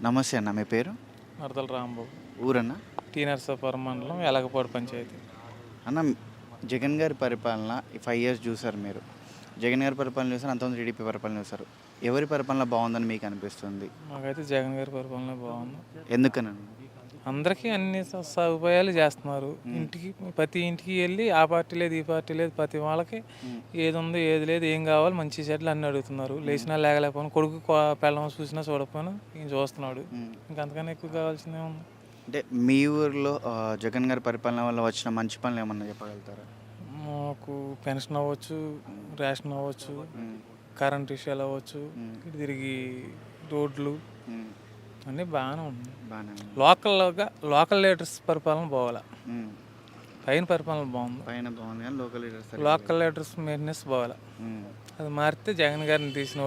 నమస్తే అన్న, మీ పేరు? మరదల రాంబాబు. ఊరన్నా? టీ నరసాపురం మండలం ఎలగపాడు పంచాయతీ. అన్న, జగన్ గారి పరిపాలన ఈ 5 ఇయర్స్ చూసారు మీరు. జగన్ గారి పరిపాలన చూసారు, అంతకుముందు టీడీపీ పరిపాలన చూసారు. ఎవరి పరిపాలన బాగుందని మీకు అనిపిస్తుంది? మాకైతే జగన్ గారి పరిపాలన బాగుంది. ఎందుకనండి? అందరికీ అన్ని సదుపాయాలు చేస్తున్నారు. ఇంటికి ప్రతి ఇంటికి వెళ్ళి ఆ పార్టీ లేదు ఈ పార్టీ లేదు, ప్రతి వాళ్ళకి ఏది ఉందో ఏది లేదు, ఏం కావాలి మంచి చెట్లు అన్నీ అడుగుతున్నారు. లేచినా లేకపోయినా కొడుకు పెళ్ళం చూసినా చూడకపోయినా ఈయన చూస్తున్నాడు. ఇంకంతకన్నా ఎక్కువ కావాల్సిందే ఉంది. అంటే మీ ఊరిలో జగన్ గారి పరిపాలన వల్ల వచ్చిన మంచి పనులు ఏమన్నా చెప్పగలుగుతారా? మాకు పెన్షన్ అవ్వచ్చు, రేషన్ అవ్వచ్చు, కరెంట్ విషయాలు అవ్వచ్చు, ఇటు తిరిగి రోడ్లు అన్నీ బాగానే ఉంది. లోకల్ లీడర్స్ పరిపాలన పోవాలా. పైన పరిపాలన బాగుంది, పైన బాగుంది కానీ లోకల్ లీడర్స్ మెయింటెనెన్స్ పోవాలా. అది మారితే జగన్ గారిని చేసిన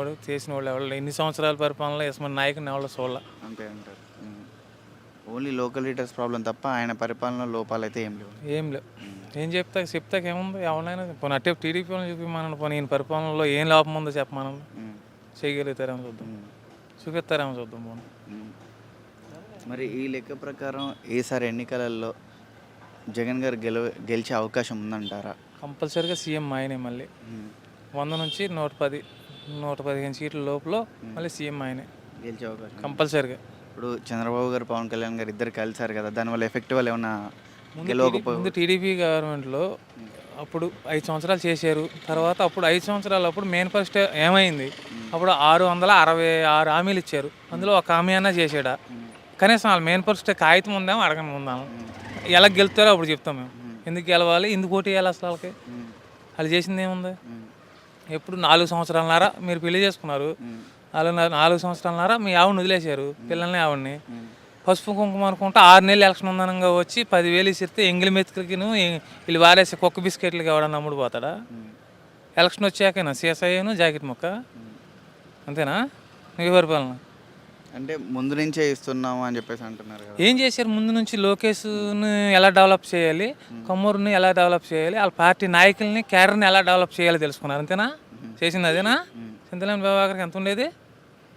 వాళ్ళు ఎవరు ఎన్ని సంవత్సరాల పరిపాలనలో యశ్మన్ నాయకుని ఎవరు చూడాల. అంతే అంటారు. ఓన్లీ లోకల్ లీడర్స్ ప్రాబ్లం తప్ప ఆయన పరిపాలన లోపాలు అయితే ఏం లేవు. ఏం చెప్తాకేముంది, ఎవరైనా పోనీ అట్టే టీడీపీ వాళ్ళని చూపిమనండి, పోనీ ఈయన పరిపాలనలో ఏం లోపం ఉందో చెప్పమనండి. చేయగలుగుతారేమో చూద్దాం, చూపిస్తారేమో చూద్దాం. పోనీ మరి ఈ లెక్క ప్రకారం ఈసారి ఎన్నికలలో జగన్ గారు గెలిచే అవకాశం ఉందంటారా? కంపల్సరీగా సీఎం ఆయనే. మళ్ళీ 100 నుంచి 115 సీట్ల లోపల మళ్ళీ సీఎం ఆయనే గెలిచే అవకాశం కంపల్సరీగా. ఇప్పుడు చంద్రబాబు గారు, పవన్ కళ్యాణ్ గారు ఇద్దరు కలిసారు కదా, దానివల్ల ఎఫెక్ట్ వల్ల ఏమన్నా ముందు టీడీపీ గవర్నమెంట్లో అప్పుడు 5 సంవత్సరాలు చేశారు. తర్వాత అప్పుడు 5 సంవత్సరాలు అప్పుడు మేనిఫెస్టో ఏమైంది, అప్పుడు 666 హామీలు ఇచ్చారు. అందులో ఒక హామీ అన్నా చేసాడా? కనీసం వాళ్ళ మేనిఫెస్టో కాగితం ఉందేమో అడగని ఉందాము. ఎలా గెలుస్తారో అప్పుడు చెప్తాం మేము. ఎందుకు గెలవాలి, ఎందుకు ఓటు వేయాలి, అసలు వాళ్ళకి వాళ్ళు చేసింది ఏముంది? ఎప్పుడు 4 సంవత్సరాలన్నర మీరు పెళ్లి చేసుకున్నారు, 4 సంవత్సరాలన్నర మీ ఆవిడని వదిలేశారు, పిల్లల్ని ఆవిడని. పసుపు కుంకుమ అనుకుంటా 6 నెలలు ఎలక్షన్ ఉందనంగా వచ్చి 10,000 ఇస్తే ఎంగిలి మెతుకులకి వీళ్ళు వారేసి కుక్క బిస్కెట్లకి ఎవడన్నా అమ్ముడు పోతాడా? ఎలక్షన్ వచ్చాకైనా సీసాను జాకెట్ మొక్క, అంతేనా మీ పరిపాలన? అంటే ముందు నుంచే ఇస్తున్నాము అని చెప్పేసి అంటున్నారు కదా. ఏం చేశారు ముందు నుంచి? లోకేష్ని ఎలా డెవలప్ చేయాలి, కమ్మూరుని ఎలా డెవలప్ చేయాలి, వాళ్ళ పార్టీ నాయకుల్ని క్యాడర్ని ఎలా డెవలప్ చేయాలి తెలుసుకున్నారు, అంతేనా? చేసింది అదేనా? చింతలేని ప్రభాకర్కి ఎంత ఉండేది?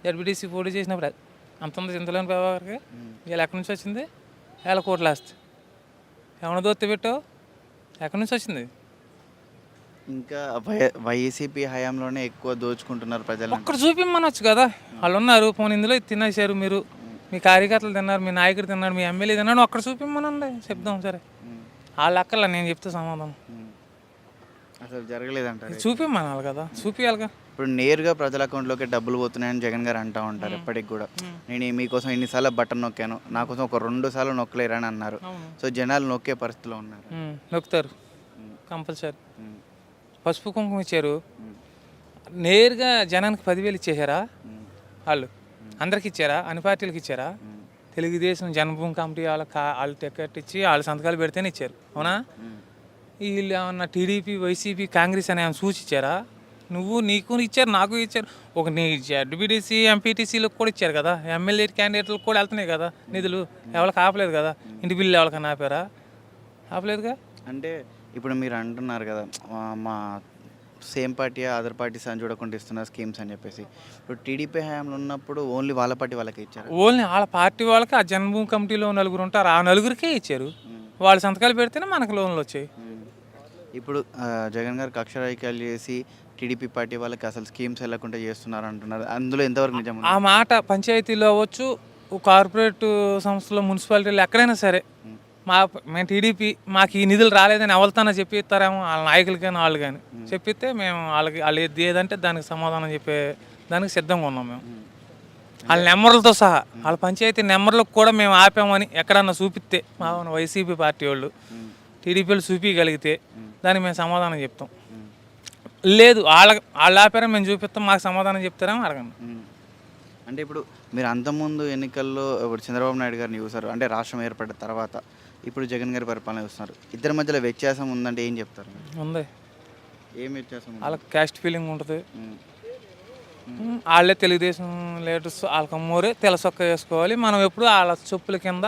జడ్పీటీసీ పోటీ చేసినప్పుడు అంత ఉంది చింతలేని ప్రభాకర్కి. వీళ్ళు ఎక్కడి నుంచి వచ్చింది? 1,000 కోట్లు ఆస్తి ఏమైనా దోత్తి పెట్టావు? ఎక్కడి నుంచి వచ్చింది? ఇంకా వైసీపీ హయాంలోనే ఎక్కువ దోచుకుంటున్నారు ప్రజలు. ఒక్కడ చూపిమ్మనొచ్చు కదా, వాళ్ళు ఉన్నారు. పోనీ ఇందులో తినేశారు మీరు, మీ కార్యకర్తలు తిన్నారు, మీ నాయకుడు తిన్నాడు, మీ ఎమ్మెల్యే తిన్నాడు, ఒక్కడ చూపిమ్మనండి, చెప్దాం. సరే వాళ్ళ అక్కర్లా, నేను చెప్తే సమాధానం. అసలు జరగలేదంటారు. చూపిమ్మనాలి కదా, చూపించాలిగా. ఇప్పుడు నేరుగా ప్రజల అకౌంట్లోకి డబ్బులు పోతున్నాయని జగన్ గారు అంటూ ఉంటారు ఎప్పటికి కూడా. నేను మీకోసం ఇన్నిసార్లు బటన్ నొక్కాను, నా కోసం ఒక 2 సార్లు నొక్కలేరని అన్నారు. సో జనాలు నొక్కే పరిస్థితిలో ఉన్నారు. నొక్కుతారు కంపల్సరీ. పసుపు కుంకుమ ఇచ్చారు, నేరుగా జనానికి 10,000 ఇచ్చేసారా? వాళ్ళు అందరికి ఇచ్చారా? అన్ని పార్టీలకు ఇచ్చారా? తెలుగుదేశం జన్మభూమి కమిటీ వాళ్ళు టికెట్ ఇచ్చి వాళ్ళు సంతకాలు పెడితేనే ఇచ్చారు, అవునా? వీళ్ళు ఏమన్నా టీడీపీ, వైసీపీ, కాంగ్రెస్ అని ఏమైనా సూచిచ్చారా? నీకు ఇచ్చారు, నాకు ఇచ్చారు. ఒక నీ జడ్పీటీసీ, ఎంపీటీసీలకు కూడా ఇచ్చారు కదా, ఎమ్మెల్యే క్యాండిడేట్లకు కూడా వెళ్తున్నాయి కదా నిధులు. ఎవరికి ఆపలేదు కదా, ఇంటి బిల్లు ఎవరికన్నా ఆపారా? ఆపలేదుగా. అంటే ఇప్పుడు మీరు అంటున్నారు కదా, మా సేమ్ పార్టీ అదర్ పార్టీస్ అని చూడకుండా ఇస్తున్నారు స్కీమ్స్ అని చెప్పేసి. ఇప్పుడు టీడీపీ హయాంలో ఉన్నప్పుడు ఓన్లీ వాళ్ళ పార్టీ వాళ్ళకి ఇచ్చారు. ఓన్లీ వాళ్ళ పార్టీ వాళ్ళకి ఆ జన్మభూమి కమిటీలో 4 ఉంటారు, ఆ 4కే ఇచ్చారు. వాళ్ళు సంతకాలు పెడితేనే మనకు లోన్లు వచ్చాయి. ఇప్పుడు జగన్ గారు కక్ష రాజకీయాలు చేసి టీడీపీ పార్టీ వాళ్ళకి అసలు స్కీమ్స్ వెళ్ళకుండా చేస్తున్నారు అంటున్నారు. అందులో ఎంతవరకు నిజం? ఆ మాట పంచాయతీలో అవ్వచ్చు, కార్పొరేట్ సంస్థలో, మున్సిపాలిటీలో ఎక్కడైనా సరే, మేము టీడీపీ మాకు ఈ నిధులు రాలేదని ఎవరితోనో చెప్పిస్తారేమో, వాళ్ళ నాయకులు కానీ వాళ్ళు కానీ చెప్పిస్తే మేము వాళ్ళు ఏదంటే దానికి సమాధానం చెప్పే దానికి సిద్ధంగా ఉన్నాం. మేము వాళ్ళ నెంబర్లతో సహా, వాళ్ళ పంచాయతీ నెంబర్లకు కూడా మేము ఆపామని ఎక్కడన్నా చూపిస్తే, మా వైసీపీ పార్టీ వాళ్ళు టీడీపీలు చూపించగలిగితే దానికి మేము సమాధానం చెప్తాం. లేదు వాళ్ళు ఆపారని మేము చూపిస్తాం, మాకు సమాధానం చెప్తారేమో అడగండి. అంటే ఇప్పుడు మీరు అంతకుముందు ఎన్నికల్లో ఇప్పుడు చంద్రబాబు నాయుడు గారిని చూసారు, అంటే రాష్ట్రం ఏర్పడిన తర్వాత ఇప్పుడు జగన్ గారి పరిపాలన చూస్తున్నారు. ఇద్దరి మధ్యలో వ్యత్యాసం ఉందంటే ఏం చెప్తారు? ఉంది. ఏం వ్యత్యాసం? వాళ్ళకి క్యాస్ట్ ఫీలింగ్ ఉంటుంది. వాళ్ళే తెలుగుదేశం లీడర్స్, వాళ్ళకి అమ్మోరే తెలసొక్క వేసుకోవాలి. మనం ఎప్పుడు వాళ్ళ చెప్పుల కింద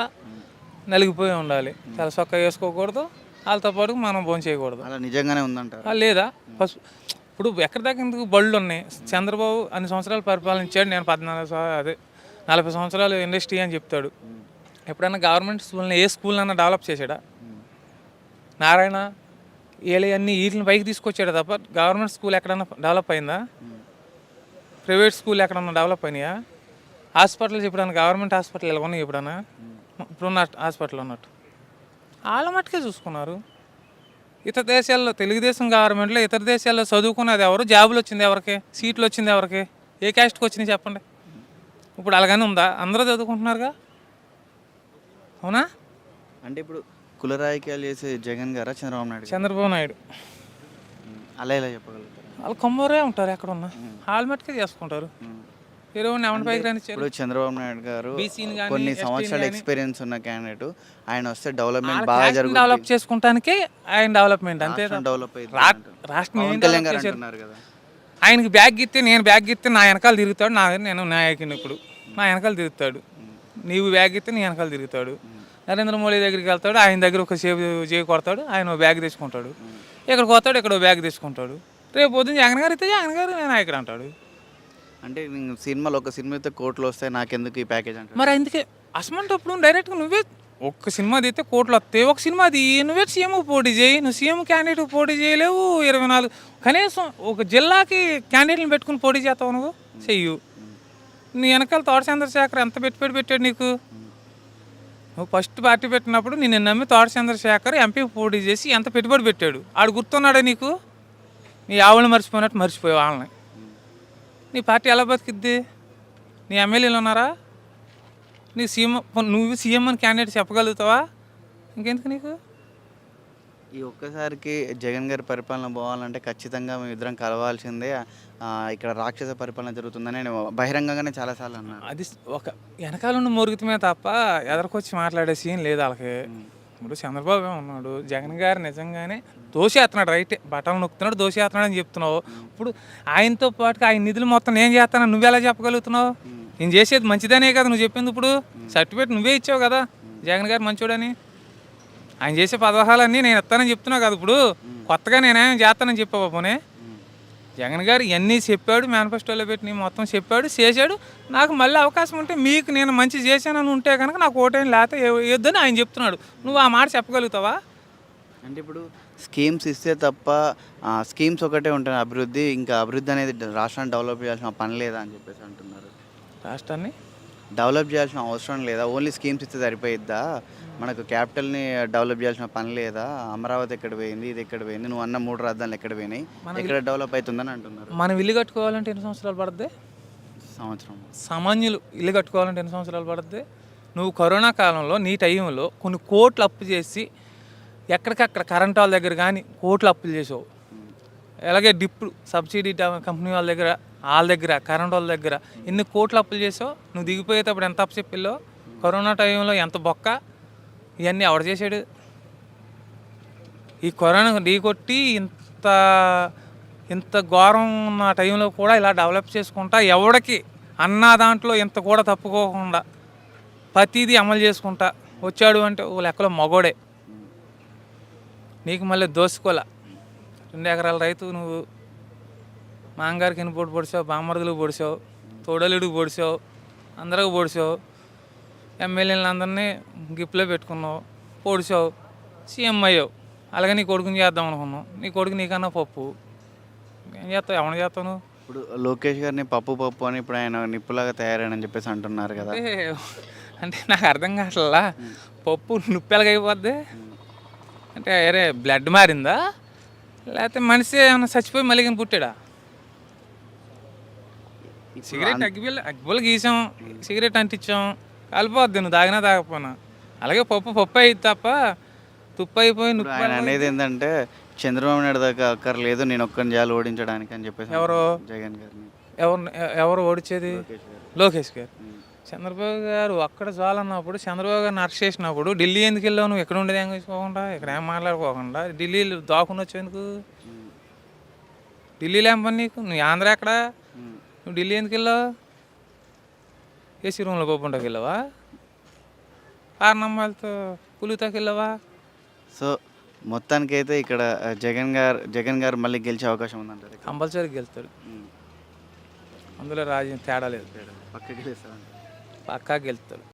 నలిగిపోయి ఉండాలి. తెలసొక్క వేసుకోకూడదు, వాళ్ళతో పాటు మనం భోజనం చేయకూడదు. అలా నిజంగానే ఉందంటారు లేదా? ఇప్పుడు ఎక్కడి దాకా ఎందుకు బళ్ళు ఉన్నాయి? చంద్రబాబు అన్ని సంవత్సరాలు పరిపాలించాడు, నేను 14 40 సంవత్సరాలు ఇండస్ట్రీ అని చెప్తాడు. ఎప్పుడైనా గవర్నమెంట్ స్కూల్ని ఏ స్కూల్నైనా డెవలప్ చేశాడా? నారాయణ వీళ్ళన్నీ వీటిని పైకి తీసుకొచ్చాడు తప్ప గవర్నమెంట్ స్కూల్ ఎక్కడన్నా డెవలప్ అయిందా? ప్రైవేట్ స్కూల్ ఎక్కడన్నా డెవలప్ అయినాయా? హాస్పిటల్స్ ఎప్పుడన్నా గవర్నమెంట్ హాస్పిటల్ ఎలా ఉన్నాయి ఎప్పుడన్నా? ఇప్పుడున్న హాస్పిటల్ ఉన్నట్టు వాళ్ళ మట్టుకే చూసుకున్నారు. ఇతర దేశాల్లో తెలుగుదేశం గవర్నమెంట్లో ఇతర దేశాల్లో చదువుకున్నది ఎవరు? జాబులు వచ్చింది ఎవరికి? సీట్లు వచ్చింది ఎవరికి? ఏ క్యాస్ట్కి వచ్చినాయి చెప్పండి? ఇప్పుడు అలాగనే ఉందా? అందరూ చదువుకుంటున్నారుగా, అవునా? అంటే ఇప్పుడు కుల రాజకీయాలు చేసే జగన్ గారా చంద్రబాబు నాయుడు గారా? చంద్రబాబు నాయుడు అలా ఎలా చెప్పగలుగుతారు? వాళ్ళు కొమ్మరే ఉంటారు ఎక్కడున్నా, వాళ్ళ మట్టుకే చేసుకుంటారు. ఇరవై ఎవరి పైకి రానిచ్చారు? ఇప్పుడు చంద్రబాబు నాయుడు గారు బీసీని కానీ కొన్ని సంవత్సరాల ఎక్స్పీరియన్స్ ఉన్న క్యాండిడేట్, ఆయన వస్తే డెవలప్మెంట్ బాగా జరుగుతుంది, డెవలప్ చేసుకుంటానికి ఆయన డెవలప్మెంట్ అంతే. డెవలప్ రాష్ట్రం ఏం పవన్ కళ్యాణ్ డెవలప్ గారు చేశారు? అంటున్నారు కదా. ఆయనకి బ్యాగ్ ఇస్తే నేను బ్యాగ్ ఇస్తే నా వెనకాల తిరుగుతాడు. నేను నాయకుని ఇప్పుడు నా వెనకాల తిరుగుతాడు. నీవు బ్యాగ్ ఇస్తే నీ వెనకాల తిరుగుతాడు. నరేంద్ర మోడీ దగ్గరికి వెళ్తాడు, ఆయన దగ్గర ఒక చేయి కొడతాడు, ఆయన బ్యాగ్ తెచ్చుకుంటాడు. ఇక్కడికి పోతాడు, ఇక్కడ బ్యాగ్ తెచ్చుకుంటాడు. రేపు పొద్దున్న జగన్ గారు ఇస్తే జగన్ గారు నేను నాయకుడు అంటాడు. అంటే సినిమాలో ఒక సినిమా అయితే కోట్లు వస్తాయి, నాకెందుకు ఈ ప్యాకేజ్ అంటారు. మరి అందుకే అసమంటప్పుడు డైరెక్ట్గా నువ్వే ఒక్క సినిమా తీస్తే కోట్లు వస్తాయి. ఒక సినిమా నువ్వే సీఎం పోటీ చేయి. నువ్వు సీఎం క్యాండిడేట్ పోటీ చేయలేవు. 24 కనీసం ఒక జిల్లాకి క్యాండిడేట్ని పెట్టుకుని పోటీ చేస్తావు నువ్వు? చెయ్యు. నీ వెనకాల తోట చంద్రశేఖర్ ఎంత పెట్టుబడి పెట్టాడు నీకు? నువ్వు ఫస్ట్ పార్టీ పెట్టినప్పుడు నేను నమ్మి తోట చంద్రశేఖర్ ఎంపీ పోటీ చేసి ఎంత పెట్టుబడి పెట్టాడు? ఆడు గుర్తున్నాడే నీకు? నీ ఆవులను మర్చిపోయినట్టు మర్చిపోయావు వాళ్ళని. నీ పార్టీ ఎలా బతికిద్ది? నీ ఎమ్మెల్యేలు ఉన్నారా? నీ సీఎం, నువ్వు సీఎం అని క్యాండిడేట్ చెప్పగలుగుతావా? ఇంకెందుకు నీకు? ఈ ఒక్కసారికి జగన్ గారి పరిపాలన పోవాలంటే ఖచ్చితంగా మేము ఇద్దరం కలవాల్సిందే, ఇక్కడ రాక్షస పరిపాలన జరుగుతుందని నేను బహిరంగంగానే చాలాసార్లు అన్నాను. అది ఒక వెనకాల ఉన్న మురుగుతమే తప్ప ఎదరికొచ్చి మాట్లాడే సీన్ లేదు వాళ్ళకి. ఇప్పుడు చంద్రబాబు ఉన్నాడు, జగన్ గారు నిజంగానే దోషేస్తున్నాడు, రైటే బట్టలు నొక్కుతున్నాడు, దోషేస్తున్నాడు అని చెప్తున్నావు. ఇప్పుడు ఆయనతో పాటుగా ఆయన నిధులు మొత్తం నేను చేస్తాను నువ్వెలా చెప్పగలుగుతున్నావు? నేను చేసేది మంచిదనే కదా నువ్వు చెప్పింది. ఇప్పుడు సర్టిఫికేట్ నువ్వే ఇచ్చావు కదా జగన్ గారు మంచోడని. ఆయన చేసే పదహాలన్నీ నేను ఇస్తానని చెప్తున్నావు కదా. ఇప్పుడు కొత్తగా నేనేం చేస్తానని చెప్పావు పోనే. జగన్ గారు ఇవన్నీ చెప్పాడు, మేనిఫెస్టోలో పెట్టి మొత్తం చెప్పాడు, చేశాడు. నాకు మళ్ళీ అవకాశం ఉంటే మీకు నేను మంచి చేశానని ఉంటే కనుక నాకు ఓటేం లేకపోతే వేయొద్దని ఆయన చెప్తున్నాడు. నువ్వు ఆ మాట చెప్పగలుగుతావా? అంటే ఇప్పుడు స్కీమ్స్ ఇస్తే తప్ప స్కీమ్స్ ఒకటే ఉంటాయి, అభివృద్ధి ఇంకా అభివృద్ధి అనేది రాష్ట్రాన్ని డెవలప్ చేయాల్సిన పని లేదా అని చెప్పేసి అంటున్నారు. రాష్ట్రాన్ని డెవలప్ చేయాల్సిన అవసరం లేదా? ఓన్లీ స్కీమ్స్ ఇస్తే సరిపోయిద్దా? మనకు క్యాపిటల్ని డెవలప్ చేయాల్సిన పని లేదా? అమరావతి ఎక్కడ పోయింది, ఇది ఎక్కడ పోయింది, నువ్వు అన్న 3 రాజధానులు ఎక్కడ పోయినాయి, ఎక్కడ డెవలప్ అవుతుందని అంటున్నారు. మనం ఇల్లు కట్టుకోవాలంటే ఎన్ని సంవత్సరాలు పడుతుంది? సంవత్సరం. సామాన్యులు ఇల్లు కట్టుకోవాలంటే ఎన్ని సంవత్సరాలు పడుతుంది? నువ్వు కరోనా కాలంలో నీ టైంలో కొన్ని కోట్లు అప్పు చేసి ఎక్కడికక్కడ కరెంట్ వాళ్ళ దగ్గర కానీ కోట్లు అప్పులు చేసావు. అలాగే డిప్ సబ్సిడీ కంపెనీ వాళ్ళ దగ్గర కరెంట్ వాళ్ళ దగ్గర ఎన్ని కోట్లు అప్పులు చేసావు. నువ్వు దిగిపోయేటప్పుడు ఎంత అప్పు చెప్పిల్లో? కరోనా టైంలో ఎంత బొక్క, ఇవన్నీ ఎవడు చేశాడు? ఈ కరోనా ఢీ కొట్టి ఇంత ఘోరం ఉన్న టైంలో కూడా ఇలా డెవలప్ చేసుకుంటా ఎవడికి అన్న దాంట్లో ఇంత కూడా తప్పుకోకుండా ప్రతిదీ అమలు చేసుకుంటా వచ్చాడు అంటే ఓ లెక్కలో మగోడే. నీకు మళ్ళీ దోసుకోలే. 2 ఎకరాల రైతు నువ్వు. మాంగారికి ఎన్ని పొడి పొడిచావు, బామ్మర్దులకు పొడిచావు, తోడలుడికి పొడిచావు, అందరికి పొడిచావు, ఎమ్మెల్యేలను అందరినీ గిఫ్ట్లో పెట్టుకున్నావు, పొడిచావు, సీఎం అయ్యావు. అలాగే నీ కొడుకుని చేద్దాం అనుకున్నావు. నీ కొడుకు నీకన్నా పప్పు. ఏం చేస్తావు? ఎవరిని చేస్తావు? ఇప్పుడు లోకేష్ గారిని పప్పు అని ఇప్పుడు ఆయన నిప్పులాగా తయారైనని చెప్పేసి అంటున్నారు కదా. అంటే నాకు అర్థం కావట్లా. పప్పు నిప్పెలాగా అయిపోద్ది అంటే అరే బ్లడ్ మారిందా, లేకపోతే మనిషి ఏమైనా చచ్చిపోయి మళ్ళీ కానీ పుట్టాడా? సిగరెట్ అగ్గిపుల్ల గీసాం, సిగరెట్ అంటించాం, కలిపోద్ది నువ్వు తాగినా తాగకపోయినా. అలాగే పప్పు అయ్యింది తప్ప తుప్పు అయిపోయి ఆయన అనేది ఏంటంటే చంద్రబాబు నాయుడు దాకా అక్కర్లేదు, నేను ఒక్కరిని చేయాలి ఓడించడానికి అని చెప్పేసి. ఎవరు? జగన్ గారిని. ఎవరు ఓడించేది? లోకేష్ గారు. చంద్రబాబు గారు అక్కడ చాలన్నప్పుడు, చంద్రబాబు గారిని అరెస్ట్ చేసినప్పుడు ఢిల్లీ ఎందుకు వెళ్ళావు? నువ్వు ఎక్కడ ఉండేది ఏం తీసుకోకుండా, ఇక్కడ ఏం మాట్లాడుకోకుండా ఢిల్లీలో దాక్కుని వచ్చావు ఎందుకు? ఢిల్లీలో ఏం పని నీకు? నువ్వు ఆంధ్ర ఎక్కడ? నువ్వు ఢిల్లీ ఎందుకు వెళ్ళావు? ఏసీ రూమ్లో పప్పుంటాకి వెళ్ళావా? కారణమ్మాలతో పులితాకి వెళ్ళావా? సో మొత్తానికైతే ఇక్కడ జగన్ గారు మళ్ళీ గెలిచే అవకాశం ఉందంటారు. కంపల్సరీ గెలుస్తాడు, అందులో రాజీ తేడా లేదు. పక్కకి గెలుస్తాడు. పక్కా గెలుస్తాడు.